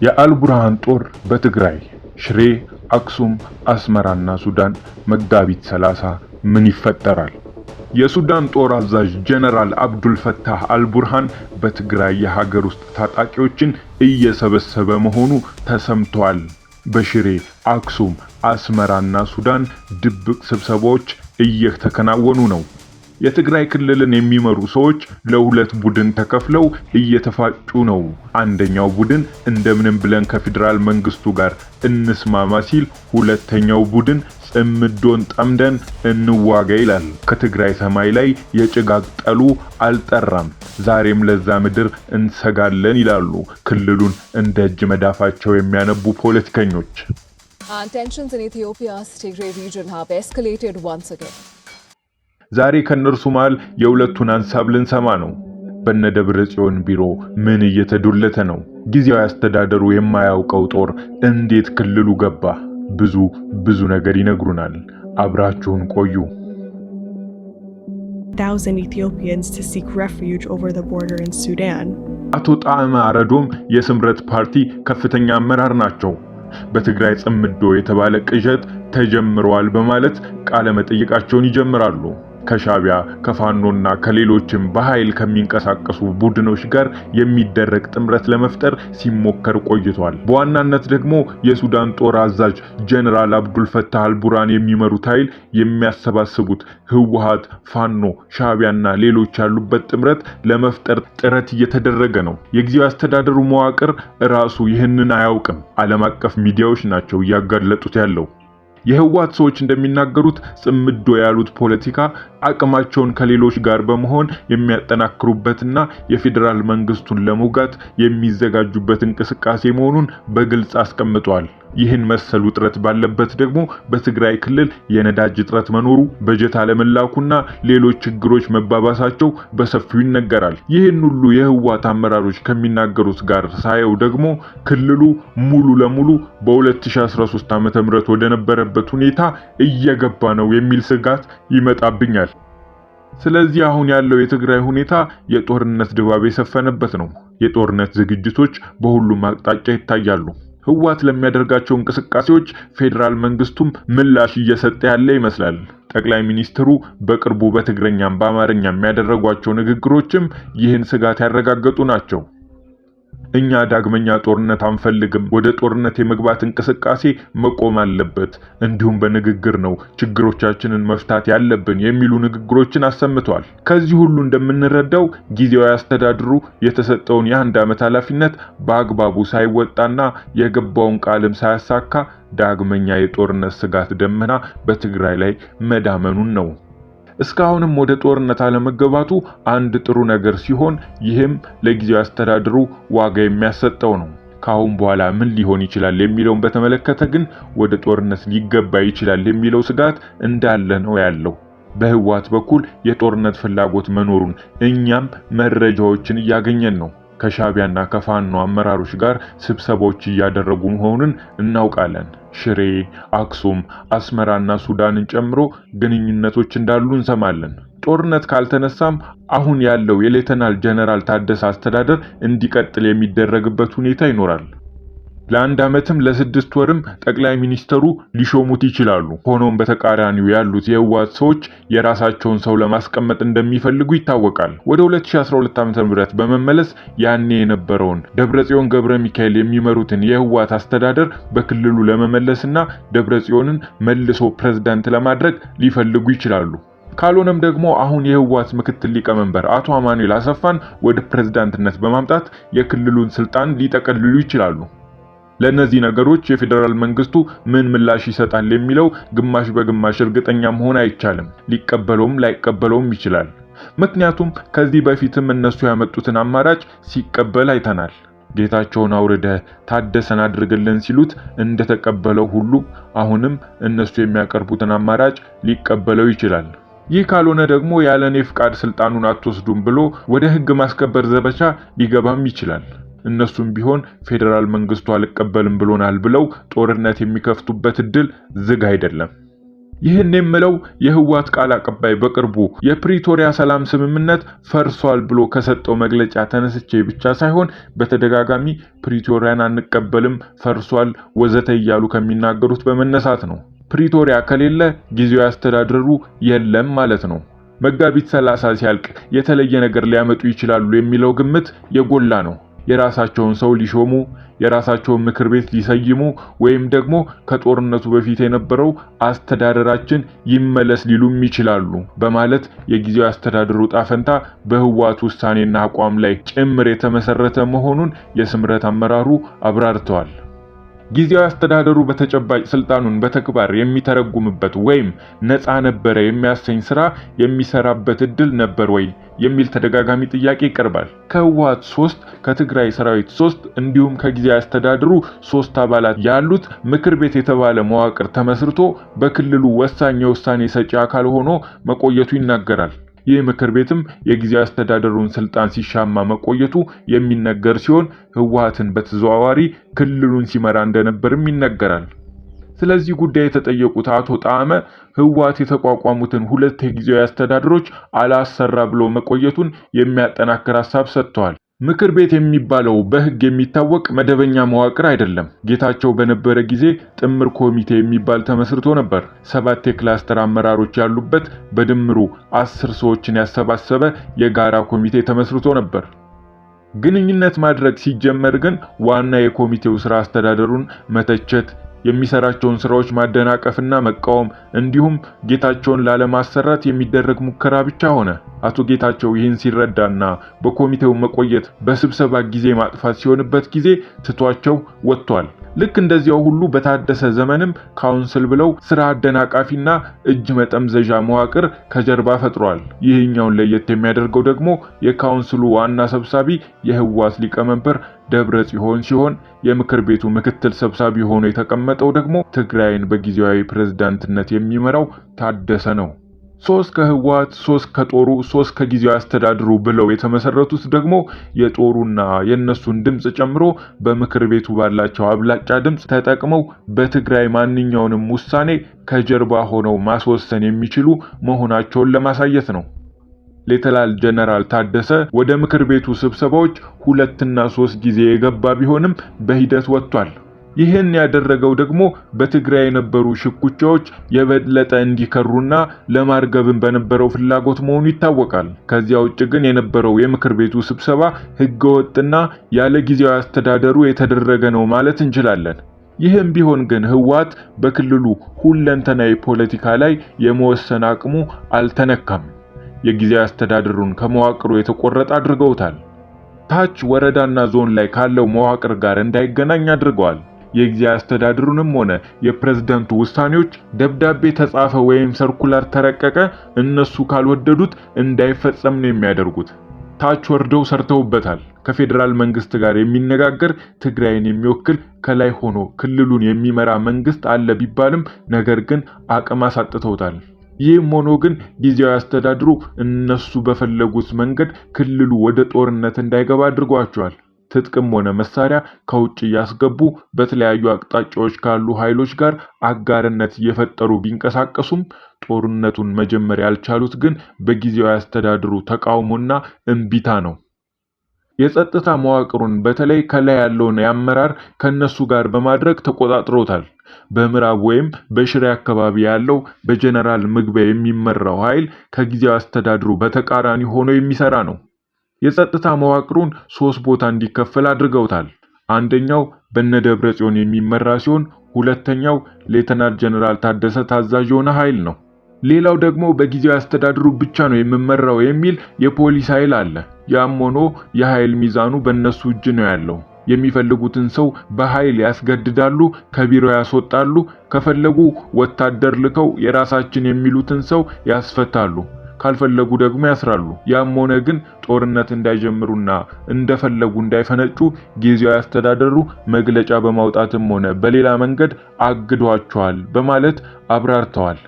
የአልቡርሃን ጦር በትግራይ ሽሬ፣ አክሱም፣ አስመራና ሱዳን መጋቢት 30 ምን ይፈጠራል? የሱዳን ጦር አዛዥ ጀነራል አብዱል ፈታህ አልቡርሃን በትግራይ የሀገር ውስጥ ታጣቂዎችን እየሰበሰበ መሆኑ ተሰምቷል። በሽሬ፣ አክሱም፣ አስመራና ሱዳን ድብቅ ስብሰባዎች እየተከናወኑ ነው። የትግራይ ክልልን የሚመሩ ሰዎች ለሁለት ቡድን ተከፍለው እየተፋጩ ነው። አንደኛው ቡድን እንደምንም ብለን ከፌደራል መንግስቱ ጋር እንስማማ ሲል፣ ሁለተኛው ቡድን ጽምዶን ጠምደን እንዋጋ ይላል። ከትግራይ ሰማይ ላይ የጭጋግ ጠሉ አልጠራም፣ ዛሬም ለዛ ምድር እንሰጋለን ይላሉ ክልሉን እንደ እጅ መዳፋቸው የሚያነቡ ፖለቲከኞች። Tensions in Ethiopia's Tigray region have escalated once again. ዛሬ ከነርሱ መሃል የሁለቱን ሐሳብ ልንሰማ ነው። በነደብረ ጽዮን ቢሮ ምን እየተዶለተ ነው? ጊዜያዊ አስተዳደሩ የማያውቀው ጦር እንዴት ክልሉ ገባ? ብዙ ነገር ይነግሩናል። አብራችሁን ቆዩ። 1,000 Ethiopians to seek refuge over the border in Sudan. አቶ ጣዕመ አረዶም የስምረት ፓርቲ ከፍተኛ አመራር ናቸው። በትግራይ ጽምዶ የተባለ ቅዠት ተጀምሯል በማለት ቃለ መጠይቃቸውን ይጀምራሉ። ከሻቢያ ከፋኖና ከሌሎችም በኃይል ከሚንቀሳቀሱ ቡድኖች ጋር የሚደረግ ጥምረት ለመፍጠር ሲሞከር ቆይቷል። በዋናነት ደግሞ የሱዳን ጦር አዛዥ ጀነራል አብዱል ፈታህ አልቡርሃን የሚመሩት ኃይል የሚያሰባስቡት ህወሓት፣ ፋኖ፣ ሻቢያና ሌሎች ያሉበት ጥምረት ለመፍጠር ጥረት እየተደረገ ነው። የጊዜያዊ አስተዳደሩ መዋቅር ራሱ ይህንን አያውቅም። ዓለም አቀፍ ሚዲያዎች ናቸው እያጋለጡት ያለው። የህወሓት ሰዎች እንደሚናገሩት ጽምዶ ያሉት ፖለቲካ አቅማቸውን ከሌሎች ጋር በመሆን የሚያጠናክሩበትና የፌደራል መንግስቱን ለመውጋት የሚዘጋጁበት እንቅስቃሴ መሆኑን በግልጽ አስቀምጧል። ይህን መሰሉ ጥረት ባለበት ደግሞ በትግራይ ክልል የነዳጅ እጥረት መኖሩ፣ በጀት አለመላኩና ሌሎች ችግሮች መባባሳቸው በሰፊው ይነገራል። ይህን ሁሉ የህወሓት አመራሮች ከሚናገሩት ጋር ሳየው ደግሞ ክልሉ ሙሉ ለሙሉ በ2013 ዓ.ም ወደ ነበረበት ሁኔታ እየገባ ነው የሚል ስጋት ይመጣብኛል። ስለዚህ አሁን ያለው የትግራይ ሁኔታ የጦርነት ድባብ የሰፈነበት ነው። የጦርነት ዝግጅቶች በሁሉም አቅጣጫ ይታያሉ። ህወሓት ለሚያደርጋቸው እንቅስቃሴዎች ፌደራል መንግስቱም ምላሽ እየሰጠ ያለ ይመስላል። ጠቅላይ ሚኒስትሩ በቅርቡ በትግረኛም በአማርኛም ያደረጓቸው ንግግሮችም ይህን ስጋት ያረጋገጡ ናቸው። እኛ ዳግመኛ ጦርነት አንፈልግም፣ ወደ ጦርነት የመግባት እንቅስቃሴ መቆም አለበት፣ እንዲሁም በንግግር ነው ችግሮቻችንን መፍታት ያለብን የሚሉ ንግግሮችን አሰምቷል። ከዚህ ሁሉ እንደምንረዳው ጊዜያዊ አስተዳደሩ የተሰጠውን የአንድ ዓመት ኃላፊነት በአግባቡ ሳይወጣና የገባውን ቃልም ሳያሳካ ዳግመኛ የጦርነት ስጋት ደመና በትግራይ ላይ መዳመኑን ነው። እስካሁንም ወደ ጦርነት አለመገባቱ አንድ ጥሩ ነገር ሲሆን፣ ይህም ለጊዜያዊ አስተዳደሩ ዋጋ የሚያሰጠው ነው። ካሁን በኋላ ምን ሊሆን ይችላል የሚለውን በተመለከተ ግን ወደ ጦርነት ሊገባ ይችላል የሚለው ስጋት እንዳለ ነው ያለው። በህወሓት በኩል የጦርነት ፍላጎት መኖሩን እኛም መረጃዎችን እያገኘን ነው። ከሻቢያና ከፋኖ አመራሮች ጋር ስብሰባዎች እያደረጉ መሆኑን እናውቃለን። ሽሬ፣ አክሱም፣ አስመራና ሱዳንን ጨምሮ ግንኙነቶች እንዳሉ እንሰማለን። ጦርነት ካልተነሳም አሁን ያለው የሌተናል ጀነራል ታደሰ አስተዳደር እንዲቀጥል የሚደረግበት ሁኔታ ይኖራል። ለአንድ ዓመትም ለ6 ወርም ጠቅላይ ሚኒስተሩ ሊሾሙት ይችላሉ። ሆኖም በተቃራኒው ያሉት የህወሓት ሰዎች የራሳቸውን ሰው ለማስቀመጥ እንደሚፈልጉ ይታወቃል። ወደ 2012 ዓ.ም በመመለስ ያኔ የነበረውን ደብረጽዮን ገብረ ሚካኤል የሚመሩትን የህወሓት አስተዳደር በክልሉ ለመመለስና ደብረጽዮንን መልሶ ፕሬዝዳንት ለማድረግ ሊፈልጉ ይችላሉ። ካልሆነም ደግሞ አሁን የህወሓት ምክትል ሊቀመንበር አቶ አማኑኤል አሰፋን ወደ ፕሬዝዳንትነት በማምጣት የክልሉን ስልጣን ሊጠቀልሉ ይችላሉ። ለነዚህ ነገሮች የፌደራል መንግስቱ ምን ምላሽ ይሰጣል የሚለው ግማሽ በግማሽ እርግጠኛ መሆን አይቻልም። ሊቀበለውም ላይቀበለውም ይችላል። ምክንያቱም ከዚህ በፊትም እነሱ ያመጡትን አማራጭ ሲቀበል አይተናል። ጌታቸውን አውርደ ታደሰን አድርግልን ሲሉት እንደተቀበለው ሁሉ አሁንም እነሱ የሚያቀርቡትን አማራጭ ሊቀበለው ይችላል። ይህ ካልሆነ ደግሞ ያለኔ ፍቃድ ስልጣኑን አትወስዱም ብሎ ወደ ህግ ማስከበር ዘመቻ ሊገባም ይችላል። እነሱም ቢሆን ፌደራል መንግስቱ አልቀበልም ብሎናል ብለው ጦርነት የሚከፍቱበት እድል ዝግ አይደለም። ይህን የምለው የህወሓት ቃል አቀባይ በቅርቡ የፕሪቶሪያ ሰላም ስምምነት ፈርሷል ብሎ ከሰጠው መግለጫ ተነስቼ ብቻ ሳይሆን በተደጋጋሚ ፕሪቶሪያን አንቀበልም፣ ፈርሷል ወዘተ እያሉ ከሚናገሩት በመነሳት ነው። ፕሪቶሪያ ከሌለ ጊዜያዊ አስተዳደሩ የለም ማለት ነው። መጋቢት 30 ሲያልቅ የተለየ ነገር ሊያመጡ ይችላሉ የሚለው ግምት የጎላ ነው። የራሳቸውን ሰው ሊሾሙ፣ የራሳቸውን ምክር ቤት ሊሰይሙ ወይም ደግሞ ከጦርነቱ በፊት የነበረው አስተዳደራችን ይመለስ ሊሉም ይችላሉ በማለት የጊዜያዊ አስተዳደሩ ጣፈንታ በህወሓት ውሳኔና አቋም ላይ ጭምር የተመሰረተ መሆኑን የስምረት አመራሩ አብራርተዋል። ጊዜያዊ አስተዳደሩ በተጨባጭ ስልጣኑን በተግባር የሚተረጉምበት ወይም ነፃ ነበረ የሚያሰኝ ስራ የሚሰራበት እድል ነበር ወይ የሚል ተደጋጋሚ ጥያቄ ይቀርባል። ከህወሓት 3 ከትግራይ ሰራዊት 3 እንዲሁም ከጊዜያዊ አስተዳደሩ 3 አባላት ያሉት ምክር ቤት የተባለ መዋቅር ተመስርቶ በክልሉ ወሳኝ የውሳኔ ሰጪ አካል ሆኖ መቆየቱ ይናገራል። ይህ ምክር ቤትም የጊዜያዊ አስተዳደሩን ስልጣን ሲሻማ መቆየቱ የሚነገር ሲሆን ህወሓትን በተዘዋዋሪ ክልሉን ሲመራ እንደነበርም ይነገራል። ስለዚህ ጉዳይ የተጠየቁት አቶ ጣዕመ ህወሓት የተቋቋሙትን 2 የጊዜያዊ አስተዳደሮች አላሰራ ብሎ መቆየቱን የሚያጠናክር ሐሳብ ሰጥተዋል። ምክር ቤት የሚባለው በህግ የሚታወቅ መደበኛ መዋቅር አይደለም። ጌታቸው በነበረ ጊዜ ጥምር ኮሚቴ የሚባል ተመስርቶ ነበር። 7 የክላስተር አመራሮች ያሉበት በድምሩ 10 ሰዎችን ያሰባሰበ የጋራ ኮሚቴ ተመስርቶ ነበር። ግንኙነት ማድረግ ሲጀመር ግን ዋና የኮሚቴው ስራ አስተዳደሩን መተቸት፣ የሚሰራቸውን ስራዎች ማደናቀፍና መቃወም እንዲሁም ጌታቸውን ላለማሰራት የሚደረግ ሙከራ ብቻ ሆነ። አቶ ጌታቸው ይህን ሲረዳና በኮሚቴው መቆየት በስብሰባ ጊዜ ማጥፋት ሲሆንበት ጊዜ ትቷቸው ወጥቷል። ልክ እንደዚያው ሁሉ በታደሰ ዘመንም ካውንስል ብለው ስራ አደናቃፊና እጅ መጠምዘዣ መዋቅር ከጀርባ ፈጥሯል። ይህኛውን ለየት የሚያደርገው ደግሞ የካውንስሉ ዋና ሰብሳቢ የህወሓት ሊቀመንበር ደብረጽዮን ሲሆን የምክር ቤቱ ምክትል ሰብሳቢ ሆኖ የተቀመጠው ደግሞ ትግራይን በጊዜያዊ ፕሬዝዳንትነት የሚመራው ታደሰ ነው። 3 ከህወሓት 3 ከጦሩ 3 ከጊዜያዊ አስተዳደሩ ብለው የተመሰረቱት ደግሞ የጦሩና የነሱን ድምጽ ጨምሮ በምክር ቤቱ ባላቸው አብላጫ ድምጽ ተጠቅመው በትግራይ ማንኛውንም ውሳኔ ከጀርባ ሆነው ማስወሰን የሚችሉ መሆናቸውን ለማሳየት ነው። ሌተናል ጀነራል ታደሰ ወደ ምክር ቤቱ ስብሰባዎች 2 እና 3 ጊዜ የገባ ቢሆንም በሂደት ወጥቷል። ይህን ያደረገው ደግሞ በትግራይ የነበሩ ሽኩቻዎች የበለጠ እንዲከሩና ለማርገብን በነበረው ፍላጎት መሆኑ ይታወቃል። ከዚያ ውጭ ግን የነበረው የምክር ቤቱ ስብሰባ ህገወጥና ያለ ጊዜያዊ አስተዳደሩ የተደረገ ነው ማለት እንችላለን። ይህም ቢሆን ግን ህወሓት በክልሉ ሁለንተናዊ ፖለቲካ ላይ የመወሰን አቅሙ አልተነካም። የጊዜያዊ አስተዳደሩን ከመዋቅሩ የተቆረጠ አድርገውታል። ታች ወረዳና ዞን ላይ ካለው መዋቅር ጋር እንዳይገናኝ አድርገዋል። የጊዜያዊ አስተዳደሩንም ሆነ የፕሬዝዳንቱ ውሳኔዎች ደብዳቤ ተጻፈ ወይም ሰርኩላር ተረቀቀ እነሱ ካልወደዱት እንዳይፈጸም ነው የሚያደርጉት። ታች ወርደው ሰርተውበታል። ከፌደራል መንግስት ጋር የሚነጋገር ትግራይን የሚወክል ከላይ ሆኖ ክልሉን የሚመራ መንግስት አለ ቢባልም ነገር ግን አቅም አሳጥተውታል። ይህም ሆኖ ግን ጊዜያዊ አስተዳደሩ እነሱ በፈለጉት መንገድ ክልሉ ወደ ጦርነት እንዳይገባ አድርጓቸዋል። ትጥቅም ሆነ መሳሪያ ከውጭ እያስገቡ በተለያዩ አቅጣጫዎች ካሉ ኃይሎች ጋር አጋርነት እየፈጠሩ ቢንቀሳቀሱም ጦርነቱን መጀመር ያልቻሉት ግን በጊዜያዊ አስተዳደሩ ተቃውሞና እንቢታ ነው። የጸጥታ መዋቅሩን በተለይ ከላይ ያለውን የአመራር ከነሱ ጋር በማድረግ ተቆጣጥሮታል። በምዕራብ ወይም በሽሬ አካባቢ ያለው በጀነራል ምግበይ የሚመራው ኃይል ከጊዜያዊ አስተዳደሩ በተቃራኒ ሆኖ የሚሰራ ነው። የጸጥታ መዋቅሩን 3 ቦታ እንዲከፈል አድርገውታል። አንደኛው በነደብረጽዮን የሚመራ ሲሆን ሁለተኛው ሌተናል ጀነራል ታደሰ ታዛዥ የሆነ ኃይል ነው። ሌላው ደግሞ በጊዜያዊ አስተዳደሩ ብቻ ነው የሚመራው የሚል የፖሊስ ኃይል አለ። ያም ሆኖ የኃይል ሚዛኑ በእነሱ እጅ ነው ያለው። የሚፈልጉትን ሰው በኃይል ያስገድዳሉ፣ ከቢሮ ያስወጣሉ፣ ከፈለጉ ወታደር ልከው የራሳችን የሚሉትን ሰው ያስፈታሉ፣ ካልፈለጉ ደግሞ ያስራሉ። ያም ሆነ ግን ጦርነት እንዳይጀምሩና እንደፈለጉ እንዳይፈነጩ ጊዜያዊ አስተዳደሩ መግለጫ በማውጣትም ሆነ በሌላ መንገድ አግዷቸዋል በማለት አብራርተዋል።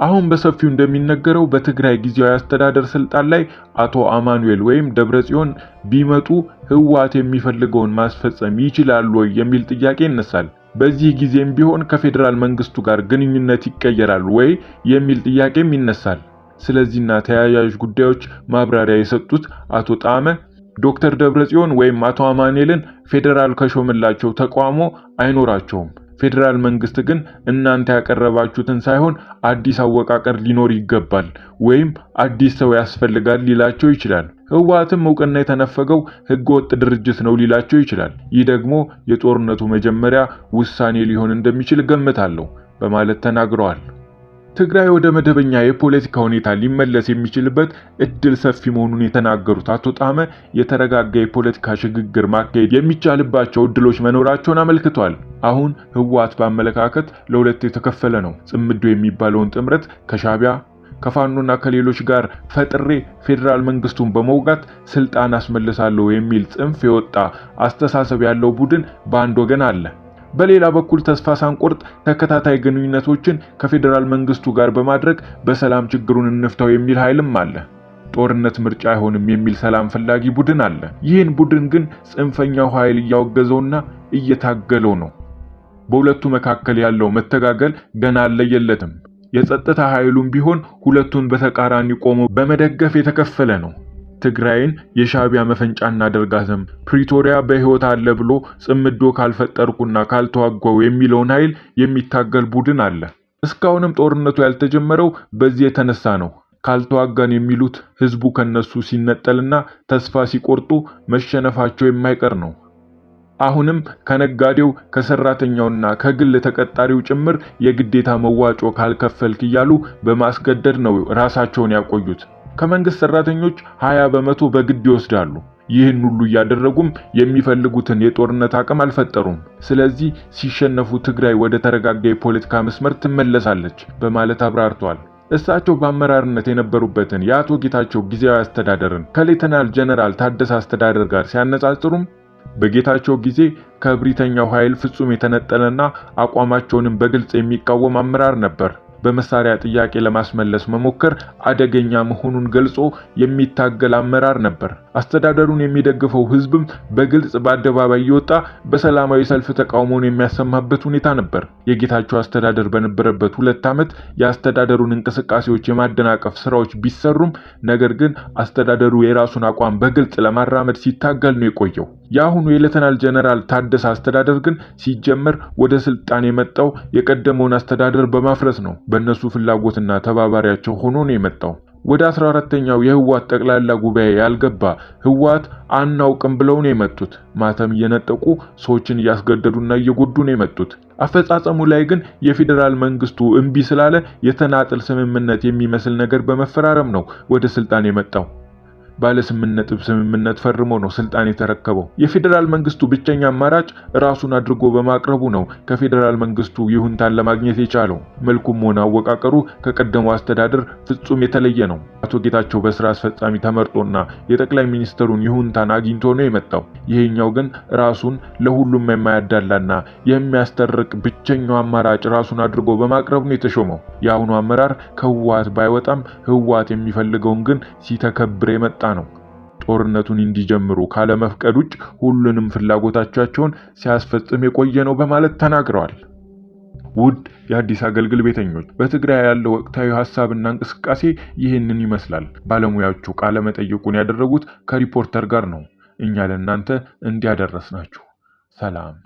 አሁን በሰፊው እንደሚነገረው በትግራይ ጊዜያዊ አስተዳደር ስልጣን ላይ አቶ አማኑኤል ወይም ደብረጽዮን ቢመጡ ህወሓት የሚፈልገውን ማስፈጸም ይችላሉ ወይ የሚል ጥያቄ ይነሳል። በዚህ ጊዜም ቢሆን ከፌደራል መንግስቱ ጋር ግንኙነት ይቀየራል ወይ የሚል ጥያቄም ይነሳል። ስለዚህና ተያያዥ ጉዳዮች ማብራሪያ የሰጡት አቶ ጣመ ዶክተር ደብረጽዮን ወይም አቶ አማኑኤልን ፌደራል ከሾመላቸው ተቋሞ አይኖራቸውም። ፌደራል መንግስት ግን እናንተ ያቀረባችሁትን ሳይሆን አዲስ አወቃቀር ሊኖር ይገባል ወይም አዲስ ሰው ያስፈልጋል ሊላቸው ይችላል። ህወሓትም እውቅና የተነፈገው ህገወጥ ድርጅት ነው ሊላቸው ይችላል። ይህ ደግሞ የጦርነቱ መጀመሪያ ውሳኔ ሊሆን እንደሚችል ገምታለሁ በማለት ተናግረዋል። ትግራይ ወደ መደበኛ የፖለቲካ ሁኔታ ሊመለስ የሚችልበት እድል ሰፊ መሆኑን የተናገሩት አቶ ጣመ የተረጋጋ የፖለቲካ ሽግግር ማካሄድ የሚቻልባቸው እድሎች መኖራቸውን አመልክቷል። አሁን ህወሓት በአመለካከት ለሁለት የተከፈለ ነው። ጽምዶ የሚባለውን ጥምረት ከሻቢያ ከፋኖና ከሌሎች ጋር ፈጥሬ ፌደራል መንግስቱን በመውጋት ስልጣን አስመልሳለሁ የሚል ጽንፍ የወጣ አስተሳሰብ ያለው ቡድን በአንድ ወገን አለ። በሌላ በኩል ተስፋ ሳንቆርጥ ተከታታይ ግንኙነቶችን ከፌደራል መንግስቱ ጋር በማድረግ በሰላም ችግሩን እንፍታው የሚል ኃይልም አለ። ጦርነት ምርጫ አይሆንም የሚል ሰላም ፈላጊ ቡድን አለ። ይህን ቡድን ግን ጽንፈኛው ኃይል እያወገዘውና እየታገለው ነው። በሁለቱ መካከል ያለው መተጋገል ገና አልለየለትም። የጸጥታ ኃይሉም ቢሆን ሁለቱን በተቃራኒ ቆሞ በመደገፍ የተከፈለ ነው። ትግራይን የሻቢያ መፈንጫ እናደርጋትም፣ ፕሪቶሪያ በህይወት አለ ብሎ ጽምዶ ካልፈጠርኩና ካልተዋጋው የሚለውን ኃይል የሚታገል ቡድን አለ። እስካሁንም ጦርነቱ ያልተጀመረው በዚህ የተነሳ ነው። ካልተዋጋን የሚሉት ህዝቡ ከነሱ ሲነጠልና ተስፋ ሲቆርጡ መሸነፋቸው የማይቀር ነው። አሁንም ከነጋዴው ከሰራተኛውና ከግል ተቀጣሪው ጭምር የግዴታ መዋጮ ካልከፈልክ እያሉ በማስገደድ ነው ራሳቸውን ያቆዩት። ከመንግስት ሰራተኞች 20 በመቶ በግድ ይወስዳሉ። ይህን ሁሉ እያደረጉም የሚፈልጉትን የጦርነት አቅም አልፈጠሩም። ስለዚህ ሲሸነፉ ትግራይ ወደ ተረጋጋ የፖለቲካ መስመር ትመለሳለች በማለት አብራርተዋል። እሳቸው በአመራርነት የነበሩበትን የአቶ ጌታቸው ጊዜያዊ አስተዳደርን ከሌተናል ጀነራል ታደሰ አስተዳደር ጋር ሲያነጻጽሩም በጌታቸው ጊዜ ከብሪተኛው ኃይል ፍጹም የተነጠለና አቋማቸውንም በግልጽ የሚቃወም አመራር ነበር። በመሳሪያ ጥያቄ ለማስመለስ መሞከር አደገኛ መሆኑን ገልጾ የሚታገል አመራር ነበር። አስተዳደሩን የሚደግፈው ህዝብም በግልጽ በአደባባይ እየወጣ በሰላማዊ ሰልፍ ተቃውሞውን የሚያሰማበት ሁኔታ ነበር። የጌታቸው አስተዳደር በነበረበት 2 ዓመት የአስተዳደሩን እንቅስቃሴዎች የማደናቀፍ ስራዎች ቢሰሩም ነገር ግን አስተዳደሩ የራሱን አቋም በግልጽ ለማራመድ ሲታገል ነው የቆየው። የአሁኑ የሌተናል ጀነራል ታደሰ አስተዳደር ግን ሲጀመር ወደ ስልጣን የመጣው የቀደመውን አስተዳደር በማፍረስ ነው። በእነሱ ፍላጎትና ተባባሪያቸው ሆኖ ነው የመጣው። ወደ 14ኛው የህወሓት ጠቅላላ ጉባኤ ያልገባ ህወሓት አናውቅም ብለው ነው የመጡት። ማተም እየነጠቁ ሰዎችን እያስገደዱና እየጎዱ ነው የመጡት። አፈጻጸሙ ላይ ግን የፌደራል መንግስቱ እምቢ ስላለ የተናጥል ስምምነት የሚመስል ነገር በመፈራረም ነው ወደ ስልጣን የመጣው። ባለ 8 ነጥብ ስምምነት ፈርሞ ነው ስልጣን የተረከበው። የፌደራል መንግስቱ ብቸኛ አማራጭ ራሱን አድርጎ በማቅረቡ ነው ከፌደራል መንግስቱ ይሁንታን ለማግኘት የቻለው። መልኩም ሆነ አወቃቀሩ ከቀደመው አስተዳደር ፍጹም የተለየ ነው። አቶ ጌታቸው በስራ አስፈጻሚ ተመርጦና የጠቅላይ ሚኒስትሩን ይሁንታን አግኝቶ ነው የመጣው። ይሄኛው ግን ራሱን ለሁሉም የማያዳላና የሚያስተርቅ ብቸኛው አማራጭ ራሱን አድርጎ በማቅረብ ነው የተሾመው። የአሁኑ አመራር ከህወሓት ባይወጣም ህወሓት የሚፈልገውን ግን ሲተከብር የመጣ ነው። ጦርነቱን እንዲጀምሩ ካለመፍቀድ ውጭ ሁሉንም ፍላጎታቸውን ሲያስፈጽም የቆየ ነው በማለት ተናግረዋል። ውድ የአዲስ አገልግል ቤተኞች በትግራይ ያለው ወቅታዊ ሐሳብና እንቅስቃሴ ይህንን ይመስላል። ባለሙያዎቹ ቃለ መጠይቁን ያደረጉት ከሪፖርተር ጋር ነው። እኛ ለእናንተ እንዲያደረስናችሁ ሰላም